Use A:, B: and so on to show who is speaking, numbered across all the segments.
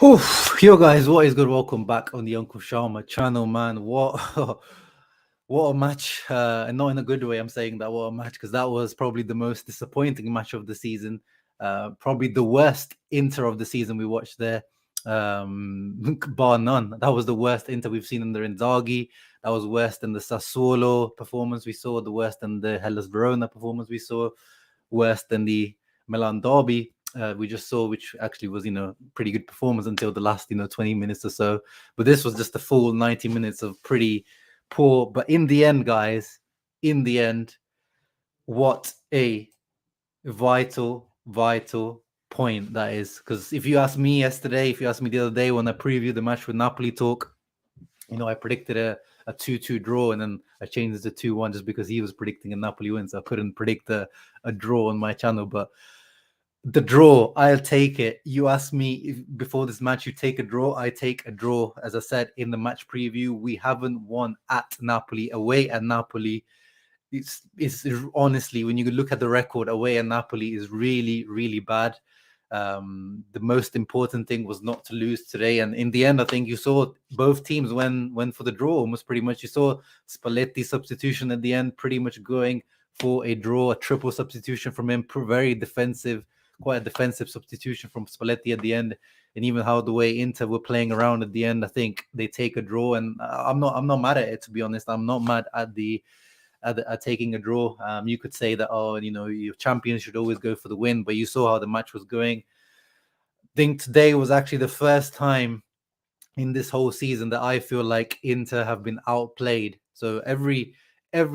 A: Yo guys, what is good? Welcome back on the Uncle Sharma channel, man. What what a match. And not in a good way, I'm saying that what a match, because that was probably the most disappointing match of the season. Probably the worst Inter of the season we watched there. Bar none. That was the worst Inter we've seen under Inzaghi. That was worse than the Sassuolo performance we saw, the worst than the Hellas Verona performance we saw, worse than the Milan derby we just saw, which actually was, pretty good performance until the last, 20 minutes or so. But this was just a full 90 minutes of pretty poor. But in the end, guys, in the end, what a vital point that is. Because if you asked me yesterday, if you asked me the other day when I previewed the match with Napoli talk, I predicted a 2-2 draw, and then I changed it to 2-1 just because he was predicting a Napoli win. So I couldn't predict a draw on my channel. But the draw, I'll take it. You asked me if before this match you take a draw, I take a draw. As I said in the match preview, we haven't won at Napoli, away at Napoli. It's honestly, when you look at the record, away at Napoli is really bad. The most important thing was not to lose today, and in the end, I think you saw both teams went for the draw almost pretty much. You saw Spalletti substitution at the end, pretty much going for a draw, a triple substitution from him, very defensive, quite a defensive substitution from Spalletti at the end, and even how the way Inter were playing around at the end, I think they take a draw, and I'm not mad at it, to be honest. I'm not mad at taking a draw. You could say that, your champions should always go for the win, but you saw how the match was going. I think today was actually the first time in this whole season that I feel like Inter have been outplayed. So every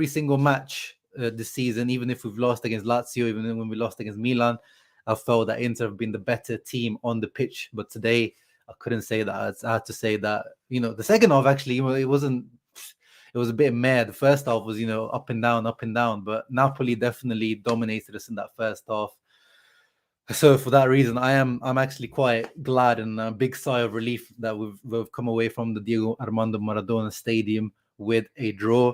A: single match this season, even if we've lost against Lazio, even when we lost against Milan, I felt that Inter have been the better team on the pitch. But today, I couldn't say that. I had to say that, the second half, actually, it wasn't, it was a bit mad. The first half was, up and down. But Napoli definitely dominated us in that first half. So for that reason, I'm actually quite glad and a big sigh of relief that we've come away from the Diego Armando Maradona Stadium with a draw.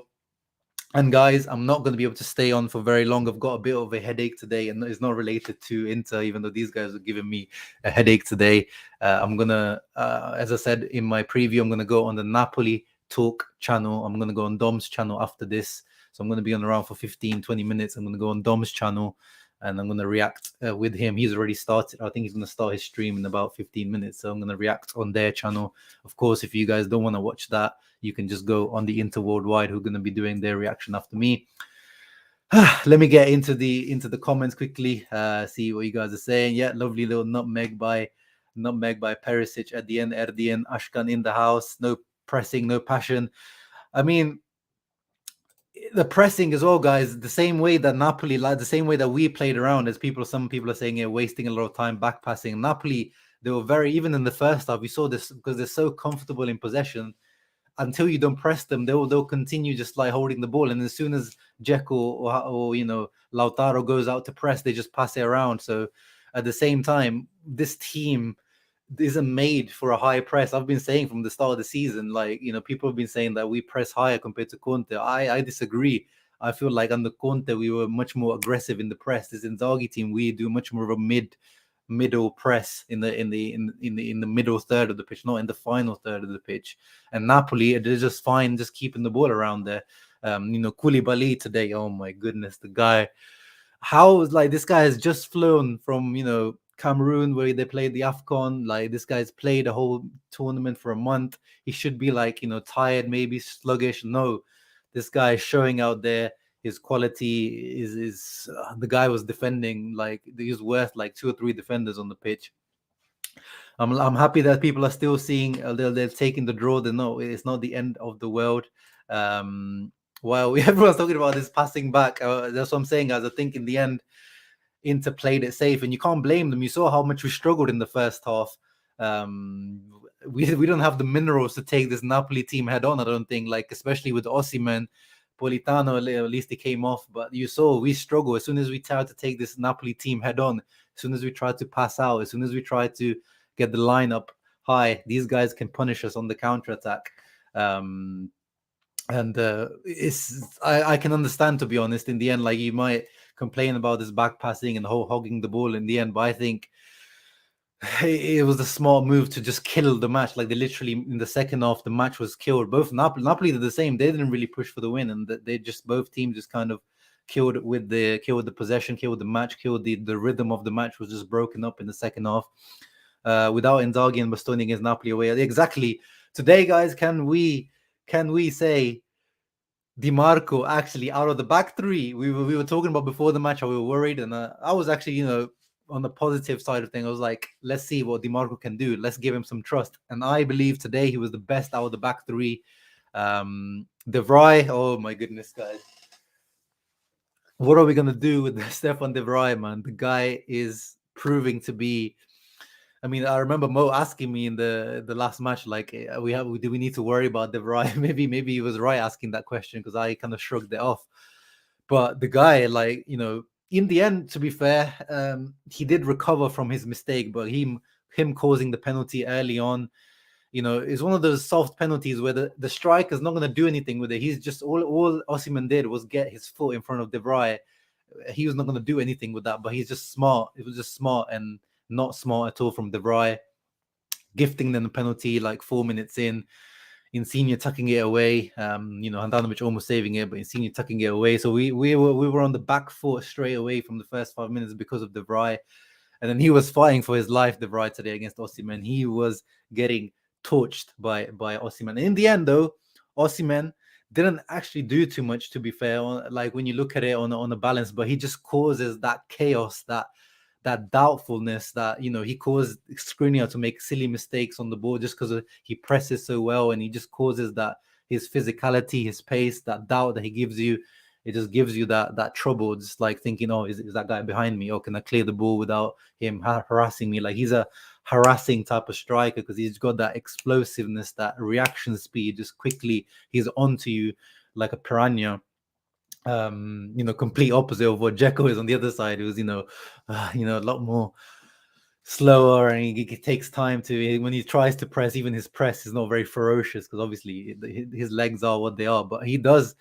A: And guys, I'm not going to be able to stay on for very long. I've got a bit of a headache today, and it's not related to Inter, even though these guys are giving me a headache today. I'm going to, as I said in my preview, I'm going to go on the Napoli Talk channel. I'm going to go on Dom's channel after this. So I'm going to be on around for 15, 20 minutes. I'm going to go on Dom's channel, and I'm going to react with him. He's already started. I think he's going to start his stream in about 15 minutes. So I'm going to react on their channel. Of course, if you guys don't want to watch that, you can just go on the Inter Worldwide, who are going to be doing their reaction after me. Let me get into the comments quickly. See what you guys are saying. Yeah, lovely little nutmeg by Perisic at the end. Erdian Ashkan in the house. No pressing, no passion. I mean, the pressing as well, guys, the same way that Napoli, like the same way that we played around, as some people are saying, wasting a lot of time back passing. Napoli, they were even in the first half, we saw this because they're so comfortable in possession. Until you don't press them, they'll continue just like holding the ball. And as soon as Dzeko or Lautaro goes out to press, they just pass it around. So at the same time, this team isn't made for a high press. I've been saying from the start of the season, like, people have been saying that we press higher compared to Conte. I disagree. I feel like under Conte, we were much more aggressive in the press. This Inzaghi team, we do much more of a middle press in the middle third of the pitch, not in the final third of the pitch. And Napoli, they're just fine, just keeping the ball around there. Koulibaly today, oh my goodness, the guy, this guy has just flown from Cameroon, where they played the AFCON. Like, this guy's played a whole tournament for a month. He should be tired, maybe sluggish. No, this guy is showing out there. His quality is the guy was defending, like, he's worth like 2 or 3 defenders on the pitch. I'm happy that people are still seeing they're taking the draw. They know it's not the end of the world. While everyone's talking about this passing back, that's what I'm saying, guys. I think in the end, Inter played it safe, and you can't blame them. You saw how much we struggled in the first half. We don't have the minerals to take this Napoli team head on, I don't think, like, especially with Osimhen. Politano, at least he came off, but you saw we struggle as soon as we tried to take this Napoli team head on, as soon as we tried to pass out, as soon as we tried to get the lineup high. These guys can punish us on the counter-attack. And I can understand, to be honest, in the end, like, you might complain about this back passing and hogging the ball in the end, but I think it was a smart move to just kill the match. Like they literally in the second half, the match was killed. Both Napoli did the same. They didn't really push for the win, and they just both teams just kind of killed the possession, killed the match, killed the rhythm of the match was just broken up in the second half. Without Inzaghi and Bastoni against Napoli away, exactly today, guys. Can we say Di Marco actually out of the back three? We were talking about before the match how we were worried, and I was actually on the positive side of things. I was like, let's see what Di Marco can do. Let's give him some trust. And I believe today he was the best out of the back three. De Vrij, oh my goodness, guys. What are we going to do with Stefan De Vrij, man? The guy is proving to be... I mean, I remember Mo asking me in the last match, like, do we need to worry about De Vrij? maybe he was right asking that question because I kind of shrugged it off. But the guy, like, in the end, to be fair, he did recover from his mistake, but him causing the penalty early on, is one of those soft penalties where the striker's not going to do anything with it. He's just all Osimhen did was get his foot in front of De Vrij. He was not going to do anything with that, but he's just smart. It was just smart and not smart at all from De Vrij, gifting them the penalty like 4 minutes in. Insigne tucking it away, Handanovic almost saving it, but Insigne tucking it away. So we were on the back foot straight away from the first 5 minutes because of De Vrij. And then he was fighting for his life, De Vrij, today against Osimhen. He was getting torched by Osimhen. In the end, though, Osimhen didn't actually do too much, to be fair, like when you look at it on a balance, but he just causes that chaos, that doubtfulness that he caused Skriniar to make silly mistakes on the ball just because he presses so well, and he just causes that his physicality, his pace, that doubt that he gives you. It just gives you that trouble, just like thinking, oh, is that guy behind me? Or can I clear the ball without him harassing me? Like, he's a harassing type of striker because he's got that explosiveness, that reaction speed. Just quickly, he's onto you like a piranha. Complete opposite of what Dzeko is on the other side. It was, a lot more slower, and he takes time to, when he tries to press, even his press is not very ferocious because obviously his legs are what they are. But he does,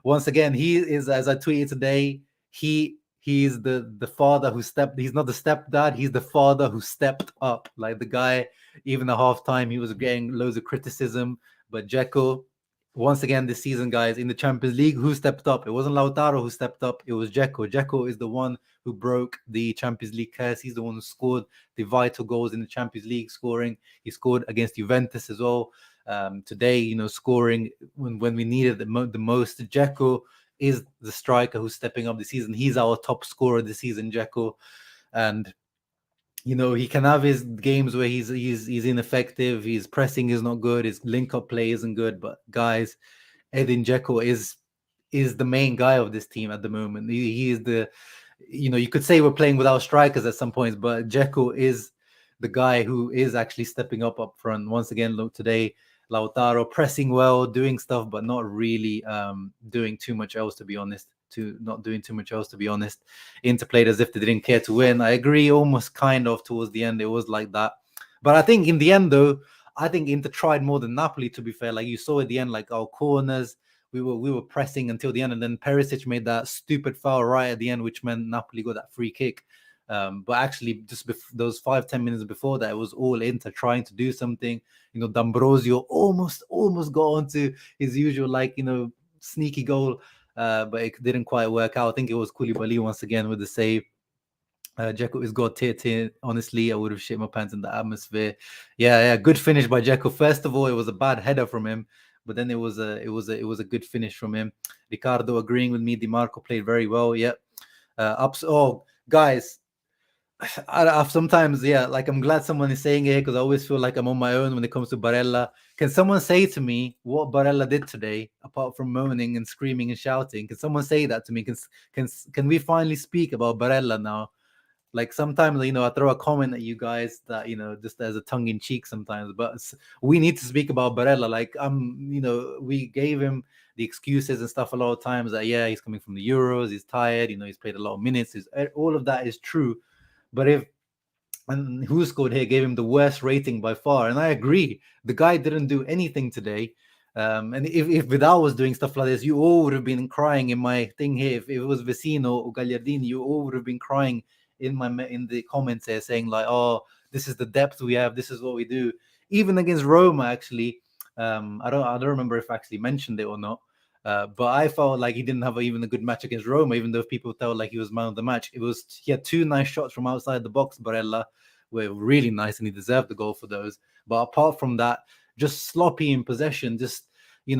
A: once again, he is, as I tweeted today, he's the father who stepped. He's not the stepdad. He's the father who stepped up. Like the guy, even at halftime, he was getting loads of criticism. But Dzeko, once again this season, guys, in the Champions League, who stepped up? It wasn't Lautaro who stepped up. It was Dzeko. Dzeko is the one who broke the Champions League curse. He's the one who scored the vital goals in the Champions League, scoring. He scored against Juventus as well. Today, scoring when we needed the most. Dzeko is the striker who's stepping up this season. He's our top scorer this season, Dzeko. And he can have his games where he's ineffective, his pressing is not good, his link-up play isn't good. But guys, Edin Dzeko is the main guy of this team at the moment. He is the, you could say we're playing without strikers at some points, but Dzeko is the guy who is actually stepping up front. Once again, look today, Lautaro pressing well, doing stuff, but not really doing too much else, to be honest. Inter played as if they didn't care to win. I agree, almost kind of towards the end it was like that. But I think in the end, though, I think Inter tried more than Napoli, to be fair. Like you saw at the end, like our corners, we were pressing until the end, and then Perisic made that stupid foul right at the end, which meant Napoli got that free kick. But actually, just those 5-10 minutes before that, it was all Inter trying to do something. D'Ambrosio almost got onto his usual, sneaky goal, but it didn't quite work out. I think it was Koulibaly once again with the save. Dzeko has got tier. Honestly, I would have shit my pants in the atmosphere. Yeah, good finish by Dzeko. First of all, it was a bad header from him, but then it was a good finish from him. Ricardo agreeing with me. Di Marco played very well. Yeah. Guys, I sometimes, I'm glad someone is saying it because I always feel like I'm on my own when it comes to Barella. Can someone say to me what Barella did today, apart from moaning and screaming and shouting? Can someone say that to me? Can we finally speak about Barella now? Like sometimes, I throw a comment at you guys that, just as a tongue in cheek sometimes, but we need to speak about Barella. Like, we gave him the excuses and stuff a lot of times that, he's coming from the Euros, he's tired, he's played a lot of minutes. All of that is true. But who scored here gave him the worst rating by far. And I agree, the guy didn't do anything today. And if Vidal was doing stuff like this, you all would have been crying in my thing here. If it was Vecino or Gagliardini, you all would have been crying in the comments here saying like, oh, this is the depth we have. This is what we do. Even against Roma, actually, I don't remember if I actually mentioned it or not. But I felt like he didn't have even a good match against Roma, even though people felt like he was man of the match. He had 2 nice shots from outside the box. Barella were really nice, and he deserved the goal for those. But apart from that, just sloppy in possession. Just he's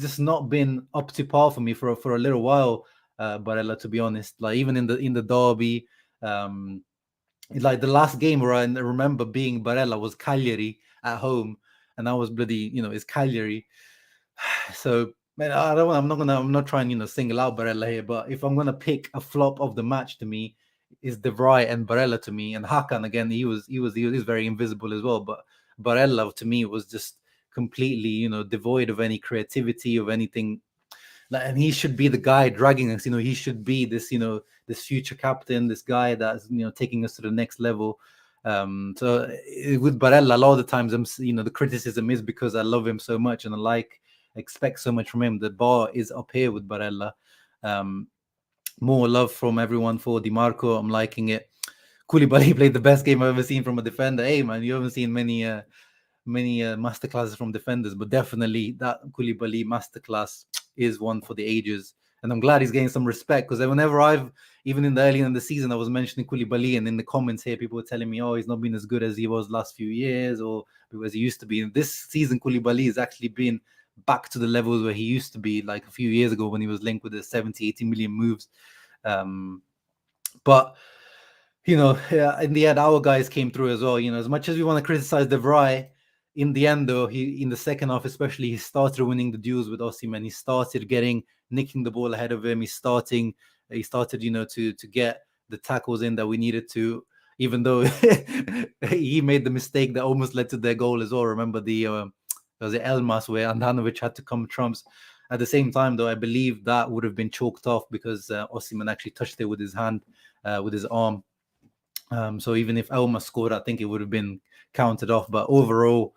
A: just not been up to par for me for a little while. Barella, to be honest, like even in the derby, like the last game where I remember being Barella was Cagliari at home, and I was bloody, it's Cagliari. So man, I'm not trying, single out Barella here, but if I'm gonna pick a flop of the match, to me is De Vrij and Barella to me, and Hakan again, he was very invisible as well, but Barella to me was just completely, devoid of any creativity, of anything. And he should be the guy dragging us. He should be this, this future captain, this guy that's taking us to the next level. So with Barella, a lot of the times, the criticism is because I love him so much and expect so much from him. The bar is up here with Barella. More love from everyone for Di Marco. I'm liking it. Koulibaly played the best game I've ever seen from a defender. Hey man, you haven't seen many masterclasses from defenders, but definitely that Koulibaly masterclass is one for the ages. And I'm glad he's getting some respect, because whenever even in the early in the season, I was mentioning Koulibaly, and in the comments here, people were telling me, oh, he's not been as good as he was last few years, or as he used to be. And this season, Koulibaly has actually been back to the levels where he used to be, like a few years ago when he was linked with the 70, 80 million moves. But in the end, our guys came through as well. As much as we want to criticize De Vrij, in the end, though, he in the second half, especially, he started winning the duels with Osimhen. He started nicking the ball ahead of him. He started, to get the tackles in that we needed to. Even though he made the mistake that almost led to their goal as well. Remember was it Elmas where Andanovic had to come trumps. At the same time, though, I believe that would have been chalked off because Osimhen actually touched it with his hand, with his arm. So even if Elmas scored, I think it would have been counted off. But overall,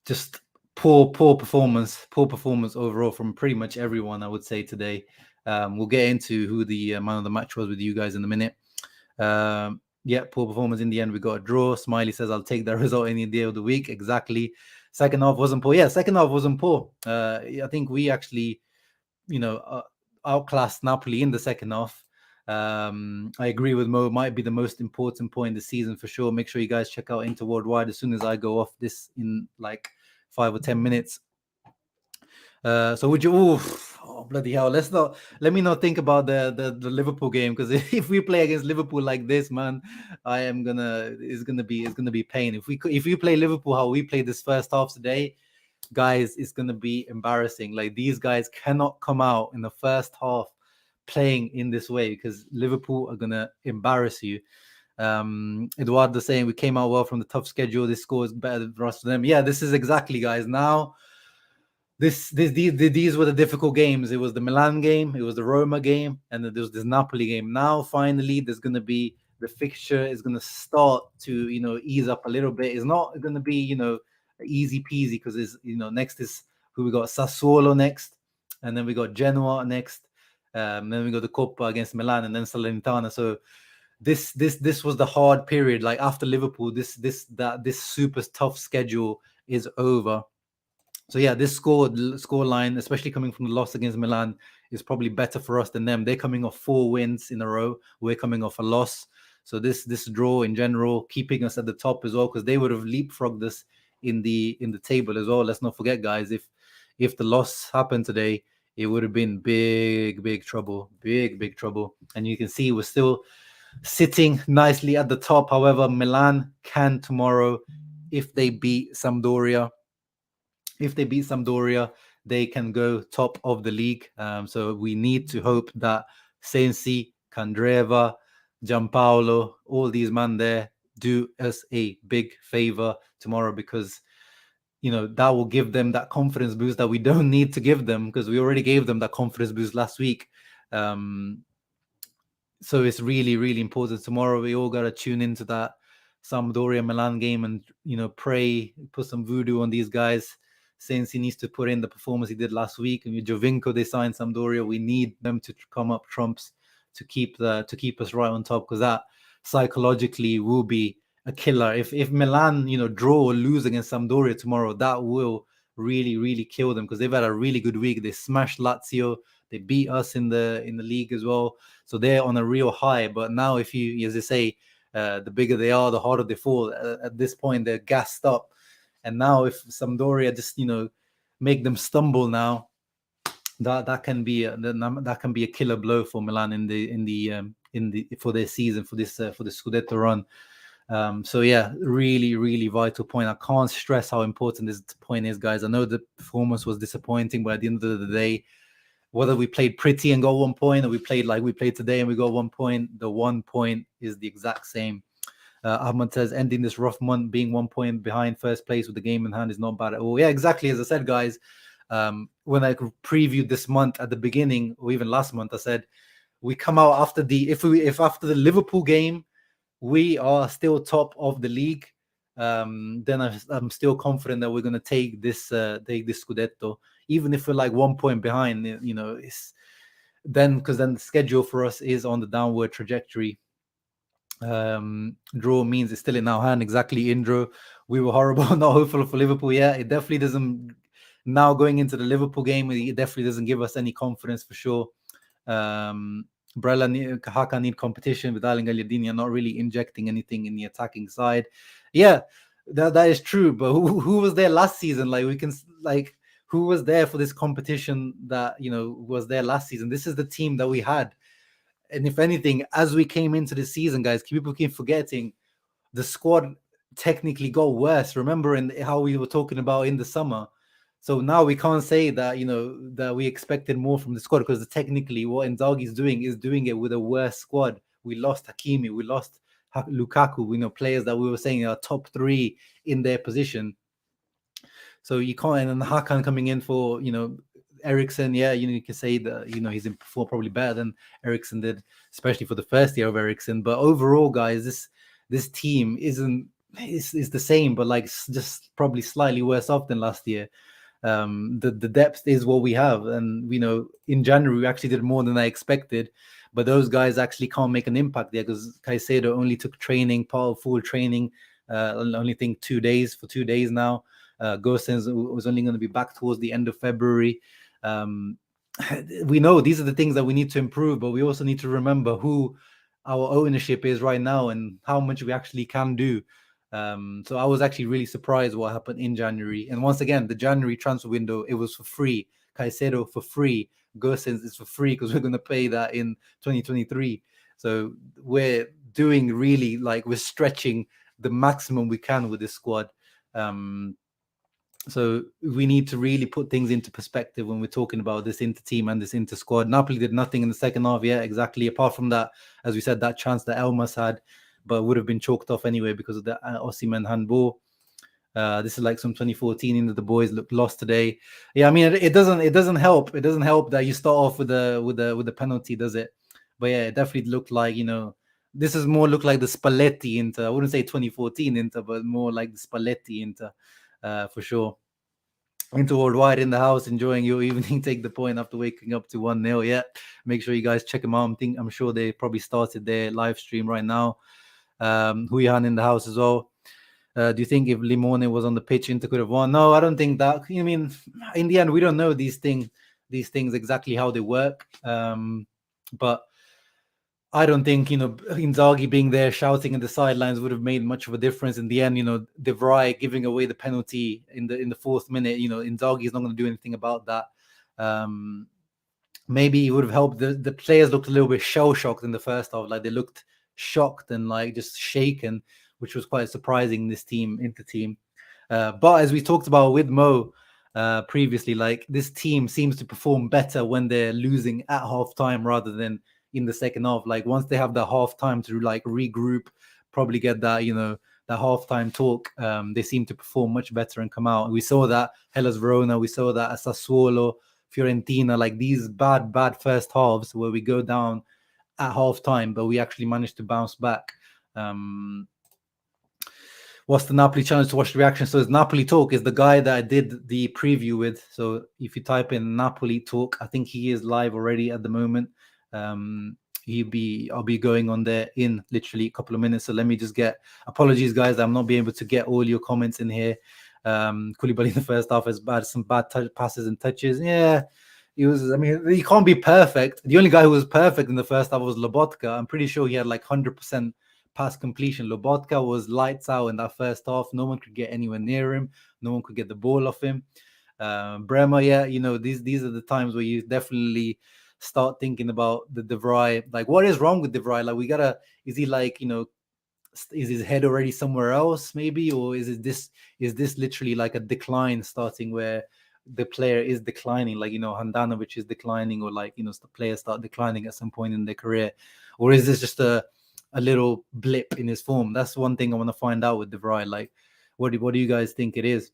A: just poor performance overall from pretty much everyone, I would say, today. We'll get into who the man of the match was with you guys in a minute. Poor performance in the end. We got a draw. Smiley says, I'll take that result any day of the week. Exactly. Second half wasn't poor. Yeah, second half wasn't poor. I think we actually, outclassed Napoli in the second half. I agree with Mo. It might be the most important point in the season for sure. Make sure you guys check out Inter Worldwide as soon as I go off this in like 5 or 10 minutes. So would you? Oh bloody hell! Let me not think about the Liverpool game, because if we play against Liverpool like this, man, it's gonna be pain. If we play Liverpool how we played this first half today, guys, it's gonna be embarrassing. Like, these guys cannot come out in the first half playing in this way, because Liverpool are gonna embarrass you. Eduardo saying we came out well from the tough schedule. This score is better for us for them. Yeah, this is exactly, guys. Now, these were the difficult games. It was the Milan game, it was the Roma game, and then there was this Napoli game. Now, finally, there's gonna be the fixture is gonna start to ease up a little bit. It's not gonna be easy peasy, because it's next is who we got, Sassuolo next, and then we got Genoa next. Then we got the Coppa against Milan, and then Salernitana. So this was the hard period. Like, after Liverpool, this super tough schedule is over. So yeah, this score line, especially coming from the loss against Milan, is probably better for us than them. They're coming off 4 wins in a row. We're coming off a loss. So this draw in general, keeping us at the top as well, because they would have leapfrogged us in the table as well. Let's not forget, guys, if the loss happened today, it would have been big trouble, big trouble. And you can see we're still sitting nicely at the top. However, Milan can tomorrow, if they beat Sampdoria. If they beat Sampdoria, they can go top of the league. So we need to hope that Sensi, Candreva, Giampaolo, all these men there do us a big favor tomorrow, because that will give them that confidence boost that we don't need to give them, because we already gave them that confidence boost last week. So it's really important. Tomorrow we all got to tune into that Sampdoria Milan game and pray, put some voodoo on these guys. Since he needs to put in the performance he did last week, and with Jovinko they signed Sampdoria, we need them to come up trumps to keep us right on top, because that psychologically will be a killer. If Milan, draw or lose against Sampdoria tomorrow, that will really, really kill them, because they've had a really good week. They smashed Lazio, they beat us in the league as well, so they're on a real high. But now, if you, as they say, the bigger they are, the harder they fall. At this point, they're gassed up, and now if Sampdoria just make them stumble now, that can be a killer blow for Milan in the for their season, for the Scudetto run. So yeah, really, really vital point. I can't stress how important this point is, guys. I know the performance was disappointing, but at the end of the day, whether we played pretty and got 1 point, or we played like we played today and we got 1 point, the 1 point is the exact same. Ahmad says, ending this rough month being 1 point behind first place with the game in hand is not bad at all. Yeah, exactly. As I said, guys, when I previewed this month at the beginning, or even last month, I said we come out after if after the Liverpool game we are still top of the league, then I'm still confident that we're going to take this Scudetto, even if we're like 1 point behind. It's because then the schedule for us is on the downward trajectory. Draw means it's still in our hand. Exactly, Indro. We were horrible, not hopeful for Liverpool. Yeah, it definitely doesn't. Now going into the Liverpool game, it definitely doesn't give us any confidence for sure. Barella, Haka need competition with Alan Gagliardini, not really injecting anything in the attacking side. Yeah, that is true. But who was there last season? Who was there for this competition that was there last season? This is the team that we had. And if anything, as we came into the season, guys, people keep forgetting the squad technically got worse. Remember how we were talking about in the summer. So now we can't say that that we expected more from the squad, because technically what Inzaghi is doing it with a worse squad. We lost Hakimi, we lost Lukaku, players that we were saying are top 3 in their position. So you can't, and then Hakan coming in for Eriksen. Yeah, you can say that he's performed probably better than Eriksen did, especially for the first year of Eriksen. But overall, guys, this team is the same, but just probably slightly worse off than last year. The depth is what we have, and in January we actually did more than I expected, but those guys actually can't make an impact there, because Caicedo only took training, part of full training, only think 2 days now. Gosens was only going to be back towards the end of February. We know these are the things that we need to improve, but we also need to remember who our ownership is right now and how much we actually can do. So I was actually really surprised what happened in January. And once again, the January transfer window, it was for free. Caicedo for free. Gosens is for free, because we're going to pay that in 2023. So we're doing really, we're stretching the maximum we can with this squad. So we need to really put things into perspective when we're talking about this Inter team and this Inter squad. Napoli did nothing in the second half, yeah, exactly. Apart from that, as we said, that chance that Elmas had, but would have been chalked off anyway because of the Osimhen handball. This is like some 2014 the boys looked lost today. Yeah, I mean it doesn't help. It doesn't help that you start off with the penalty, does it? But yeah, it definitely looked like this is more looked like the Spalletti Inter. I wouldn't say 2014 Inter, but more like the Spalletti Inter, for sure. Into Worldwide in the house, enjoying your evening. Take the point after waking up to 1-0. Yeah, make sure you guys check them out. I'm sure they probably started their live stream right now. Huyan in the house as well. Do you think if Limone was on the pitch, Inter could have won? No, I don't think that. I mean, in the end, we don't know these things exactly how they work. But I don't think Inzaghi being there shouting in the sidelines would have made much of a difference in the end. De Vrij giving away the penalty in the 4th minute. Inzaghi is not going to do anything about that. Maybe it would have helped. The players looked a little bit shell shocked in the first half. They looked shocked and just shaken, which was quite surprising. This Inter team. But as we talked about with Mo previously, this team seems to perform better when they're losing at halftime rather than in the second half. Once they have the half time to regroup, probably get that that halftime talk, they seem to perform much better and come out. We saw that Hellas Verona, we saw that Sassuolo, Fiorentina, these bad first halves where we go down at halftime, but we actually managed to bounce back. What's the Napoli challenge to watch the reaction? So it's Napoli Talk is the guy that I did the preview with. So if you type in Napoli Talk, I think he is live already at the moment. I'll be going on there in literally a couple of minutes. So let me just get apologies, guys. I'm not being able to get all your comments in here. Koulibaly in the first half has some bad passes and touches. Yeah, he was. I mean, he can't be perfect. The only guy who was perfect in the first half was Lobotka. I'm pretty sure he had like 100% pass completion. Lobotka was lights out in that first half. No one could get anywhere near him. No one could get the ball off him. Bremer, yeah, these are the times where you definitely start thinking about the De Vrij. Like, what is wrong with De Vrij? Like, is he like, is his head already somewhere else maybe, or is this literally like a decline starting where the player is declining, like Handanovic is declining, or like the players start declining at some point in their career, or is this just a little blip in his form? That's one thing I want to find out with De Vrij. Like, what do you guys think it is?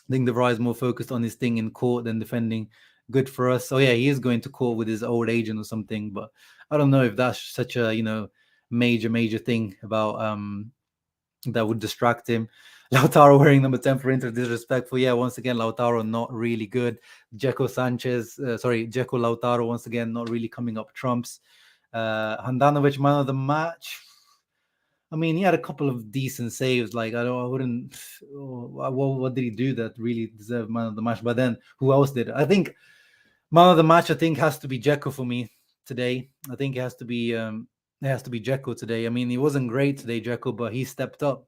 A: I think De Vrij is more focused on his thing in court than defending. Good for us. Oh yeah, he is going to court with his old agent or something, but I don't know if that's such a major thing about that would distract him. Lautaro wearing number 10 for Inter, disrespectful. Yeah, once again, Lautaro not really good. Dzeko Lautaro once again not really coming up trumps. Handanovic, man of the match. I mean, he had a couple of decent saves. Like, I wouldn't. What did he do that really deserved man of the match? But then, who else did? I think man of the match, I think, has to be Dzeko for me today. I think it has to be Dzeko today. I mean, he wasn't great today, Dzeko, but he stepped up.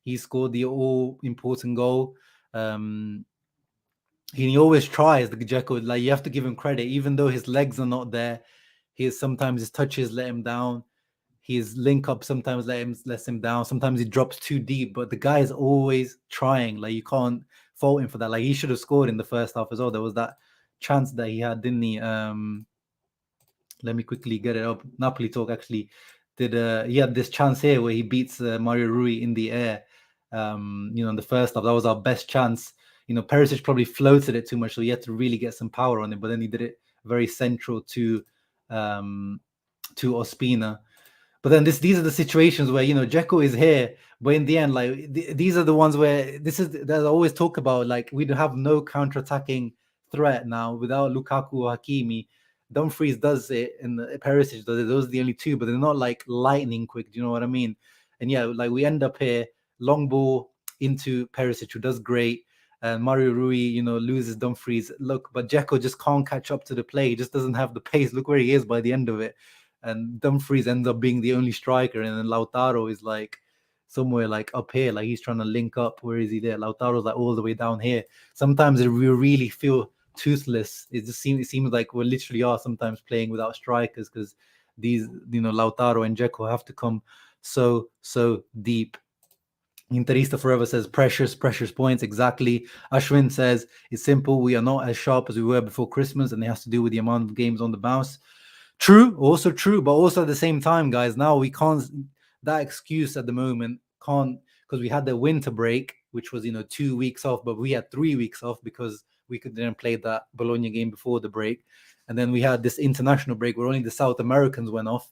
A: He scored the all-important goal. He always tries, the Dzeko. Like, you have to give him credit, even though his legs are not there. Sometimes his touches let him down. His link up sometimes lets him down. Sometimes he drops too deep, but the guy is always trying. Like, you can't fault him for that. Like, he should have scored in the first half as well. There was that chance that he had, didn't he? Let me quickly get it up. Napoli Talk actually did. He had this chance here where he beats Mario Rui in the air. In the first half, that was our best chance. Perisic probably floated it too much, so he had to really get some power on it. But then he did it very central to Ospina. But then these are the situations where Dzeko is here, but in the end, like these are the ones where that I always talk about. Like, we have no counter-attacking threat now without Lukaku or Hakimi. Dumfries does it, and Perisic does it. Those are the only two, but they're not like lightning quick. Do you know what I mean? And yeah, like we end up here, long ball into Perisic, who does great. And Mario Rui, loses Dumfries. Look, but Dzeko just can't catch up to the play. He just doesn't have the pace. Look where he is by the end of it. And Dumfries ends up being the only striker, and then Lautaro is like somewhere like up here, like he's trying to link up. Where is he there? Lautaro's like all the way down here. Sometimes we really feel toothless. It seems like we literally are sometimes playing without strikers, because these Lautaro and Dzeko have to come so deep. Interista Forever says precious points. Exactly. Ashwin says it's simple. We are not as sharp as we were before Christmas, and it has to do with the amount of games on the bounce. True, also true, but also at the same time, guys, now we can't, that excuse at the moment can't, because we had the winter break, which was 2 weeks off, but we had 3 weeks off because we didn't play that Bologna game before the break, and then we had this international break where only the South Americans went off.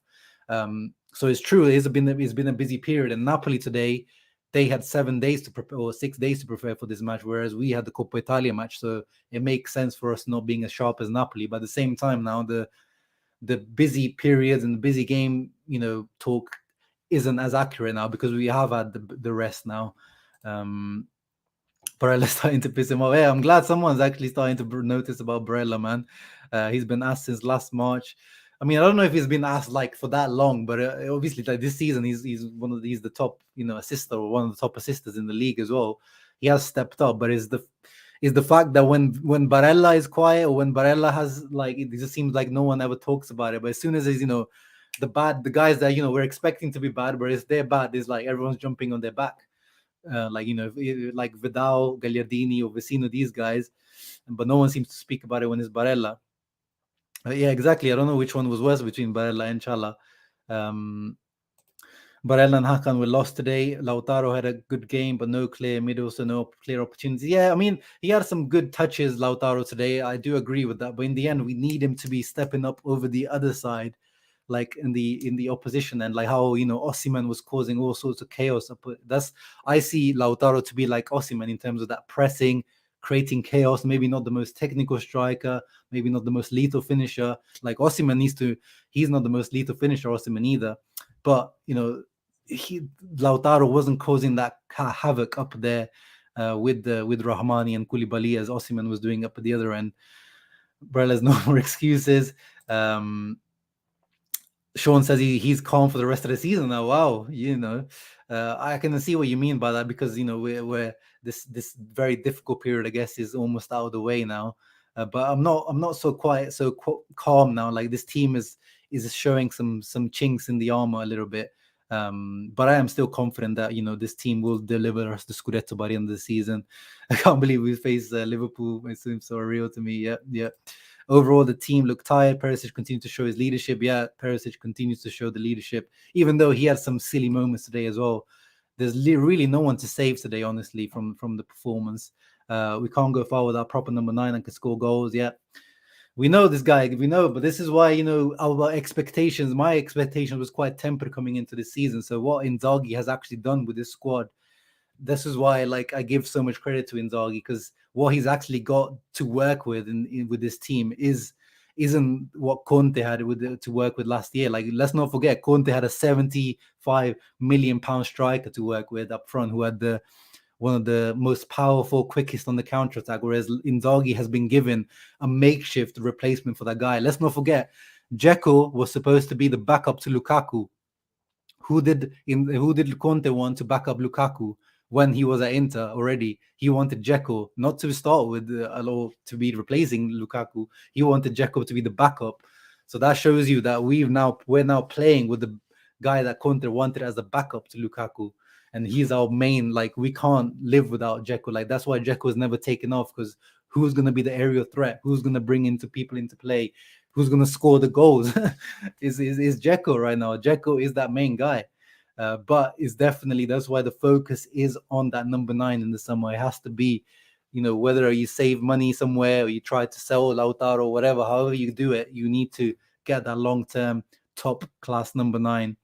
A: So it's true, it's been a busy period, and Napoli today, they had 7 days to prepare, or 6 days to prepare for this match, whereas we had the Coppa Italia match, so it makes sense for us not being as sharp as Napoli. But at the same time, now the busy periods and the busy game, talk isn't as accurate now because we have had the rest now. Barella's starting to piss him off. Yeah, I'm glad someone's actually starting to notice about Barella, man. He's been asked since last March. I mean, I don't know if he's been asked like for that long, but obviously, like this season, he's the top, assister, or one of the top assisters in the league as well. He has stepped up, but is the fact that when Barella is quiet, or when Barella has, like, it just seems like no one ever talks about it. But as soon as he's, the guys that we're expecting to be bad, but if they're bad, it's like everyone's jumping on their back. Like like Vidal, Gagliardini, or Vecino, these guys, but no one seems to speak about it when it's Barella. Yeah, exactly. I don't know which one was worse between Barella and Chala. Barella and Hakan were lost today. Lautaro had a good game, but no clear middle, so no clear opportunities. Yeah, I mean, he had some good touches, Lautaro, today. I do agree with that. But in the end, we need him to be stepping up over the other side, like in the opposition, and like how Osimhen was causing all sorts of chaos. I see Lautaro to be like Osimhen in terms of that pressing, creating chaos. Maybe not the most technical striker, maybe not the most lethal finisher. Like Osimhen needs to. He's not the most lethal finisher, Osimhen either. But Lautaro wasn't causing that havoc up there with Rahmani and Koulibaly as Osimhen was doing up at the other end. Barella's no more excuses. Sean says he's calm for the rest of the season now. Wow, I can see what you mean by that, because we're this very difficult period, I guess, is almost out of the way now. But I'm not so calm now. Like, this team is showing some chinks in the armor a little bit. But I am still confident that this team will deliver us the Scudetto by the end of the season. I can't believe we faced Liverpool. It seems so real to me. Yeah. Overall, the team looked tired. Perisic continued to show his leadership. Yeah, Perisic continues to show the leadership, even though he had some silly moments today as well. There's really no one to save today, honestly, from the performance. We can't go far without proper number 9 and can score goals. Yeah, we know this guy. We know, but this is why our expectations. My expectation was quite tempered coming into this season. So what Inzaghi has actually done with this squad, this is why I give so much credit to Inzaghi, because what he's actually got to work with with this team isn't what Conte had to work with last year. Like, let's not forget, Conte had a 75 million pound striker to work with up front, who had one of the most powerful, quickest on the counter attack, whereas Inzaghi has been given a makeshift replacement for that guy. Let's not forget, Dzeko was supposed to be the backup to Lukaku. Who did Conte want to back up Lukaku when he was at Inter already? He wanted Dzeko not to start with, to be replacing Lukaku. He wanted Dzeko to be the backup. So that shows you that we're now playing with the guy that Conte wanted as a backup to Lukaku, and he's our main. Like, we can't live without Dzeko. Like, that's why Dzeko is never taken off, because who's going to be the aerial threat? Who's going to bring people into play? Who's going to score the goals? is Dzeko right now. Dzeko is that main guy. But it's definitely, that's why the focus is on that number 9 in the summer. It has to be, whether you save money somewhere or you try to sell Lautaro or whatever, however you do it, you need to get that long-term top class number 9.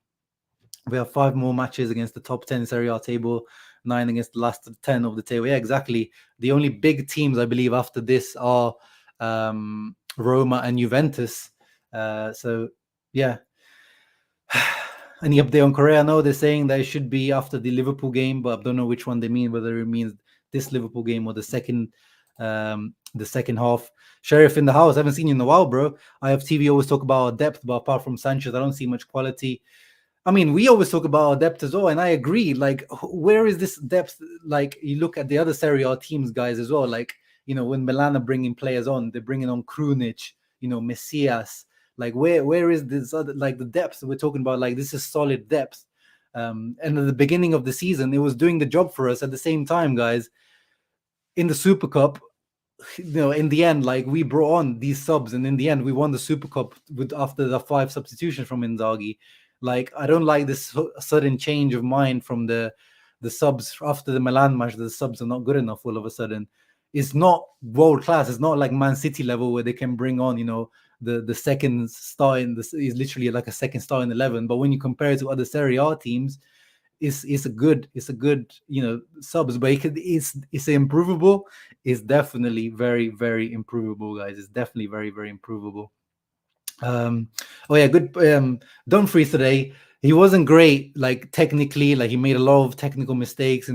A: We have 5 more matches against the top 10 Serie A table, 9 against the last 10 of the table. Yeah, exactly. The only big teams, I believe, after this are Roma and Juventus. So, yeah. Any update on Korea? No, they're saying that it should be after the Liverpool game, but I don't know which one they mean, whether it means this Liverpool game or the second half. Sheriff in the house. I haven't seen you in a while, bro. I have TV always talk about our depth, but apart from Sanchez, I don't see much quality. I mean, we always talk about our depth as well, and I agree. Like, where is this depth? Like, you look at the other Serie A teams, guys, as well. Like, when Milan are bringing players on, they're bringing on Krunic, Messias. Like, where is this other, like, the depth we're talking about? Like, this is solid depth. And at the beginning of the season, it was doing the job for us. At the same time, guys, in the Super Cup, in the end, like, we brought on these subs, and in the end, we won the Super Cup after the 5 substitutions from Inzaghi. Like, I don't like this sudden change of mind from the subs after the Milan match. The subs are not good enough all of a sudden. It's not world class. It's not like Man City level where they can bring on, the second star is literally like a second star in 11. But when you compare it to other Serie A teams, it's a good subs, but it's improvable. It's definitely very, very improvable, guys. It's definitely very, very improvable. Good. Dumfries today, he wasn't great, like, technically. Like, he made a lot of technical mistakes.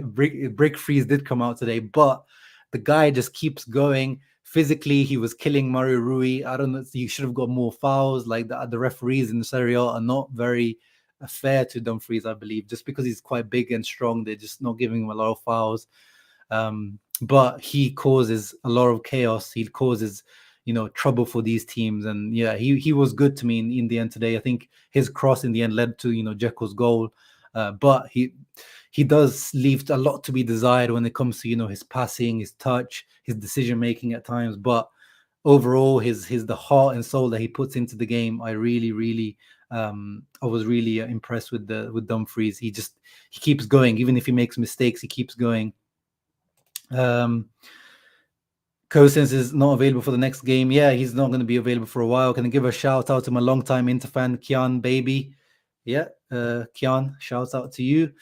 A: Brick freeze did come out today, but the guy just keeps going. Physically, he was killing Mario Rui. I don't know, he should have got more fouls. Like, the referees in the Serie A are not very fair to Dumfries, I believe, just because he's quite big and strong. They're just not giving him a lot of fouls. But he causes a lot of chaos. He causes trouble for these teams. And yeah, he was good to me in the end today. I think his cross in the end led to Dzeko's goal, but he does leave a lot to be desired when it comes to his passing, his touch, his decision making at times. But overall, his the heart and soul that he puts into the game, I was really impressed with Dumfries. He keeps going. Even if he makes mistakes, he keeps going. Cousins is not available for the next game. Yeah, he's not going to be available for a while. Can I give a shout out to my longtime Inter fan, Kian Baby? Yeah, Kian, shouts out to you.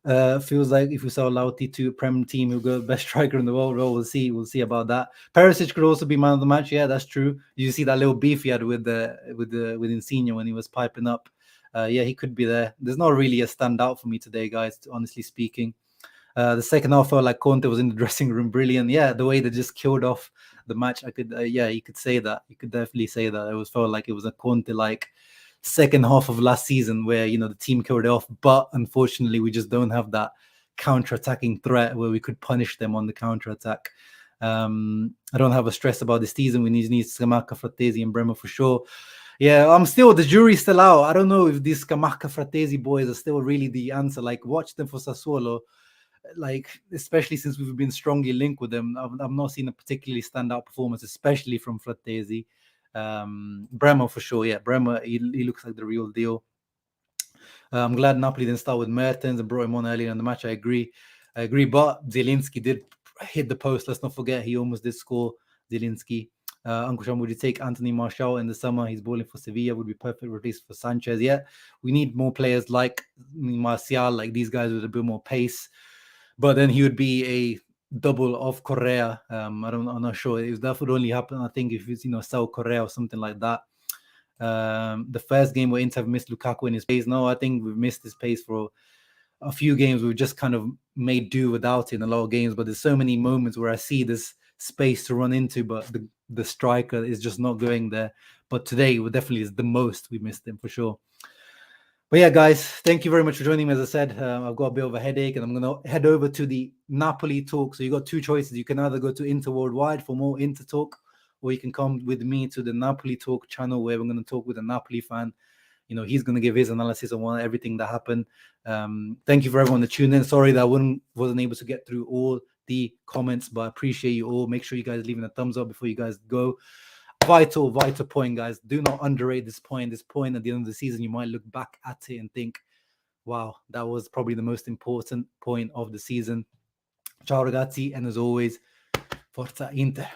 A: Feels like if we saw Lauti to Prem team, he'll go best striker in the world. Well, we'll see. We'll see about that. Perisic could also be man of the match. Yeah, that's true. You see that little beef he had with Insigne when he was piping up. Yeah, he could be there. There's not really a standout for me today, guys. Honestly speaking, the second half felt like Conte was in the dressing room, brilliant. Yeah, the way they just killed off the match, I could, yeah, you could say that. You could definitely say that. It was felt like it was a Conte like second half of last season where the team killed it off, but unfortunately we just don't have that counter-attacking threat where we could punish them on the counter-attack. I don't have a stress about this season. We need Scamacca, Frattesi, and Bremer for sure. Yeah, the jury's still out. I don't know if these Scamacca, Frattesi boys are still really the answer. Like, watch them for Sassuolo. Like, especially since we've been strongly linked with them, I've not seen a particularly standout performance, especially from Frattesi. Bremer for sure. Yeah, Bremer, he looks like the real deal. I'm glad Napoli didn't start with Mertens and brought him on earlier in the match. I agree. But Zielinski did hit the post. Let's not forget he almost did score. Zielinski. Uncle Sean, would you take Anthony Martial in the summer? He's balling for Sevilla. Would be perfect release for Sanchez. Yeah, we need more players like Martial, like these guys with a bit more pace. But then he would be a double of Correa. I'm not sure if that would only happen. I think if it's Sal Correa or something like that. The first game where Inter missed Lukaku in his pace. No, I think we've missed his pace for a few games. We've just kind of made do without it in a lot of games. But there's so many moments where I see this space to run into, but the striker is just not going there. But today, definitely is the most we missed him for sure. But yeah, guys, thank you very much for joining me. As I said, I've got a bit of a headache and I'm going to head over to the Napoli talk. So you got two choices. You can either go to Inter Worldwide for more Inter talk, or you can come with me to the Napoli talk channel where we're going to talk with a Napoli fan. He's going to give his analysis on everything that happened. Thank you for everyone that tuned in. Sorry that I wasn't able to get through all the comments, but I appreciate you all. Make sure you guys leaving a thumbs up before you guys go. Vital point, guys. Do not underrate this point. This point at the end of the season, you might look back at it and think, wow, that was probably the most important point of the season. Ciao ragazzi, and as always, Forza Inter.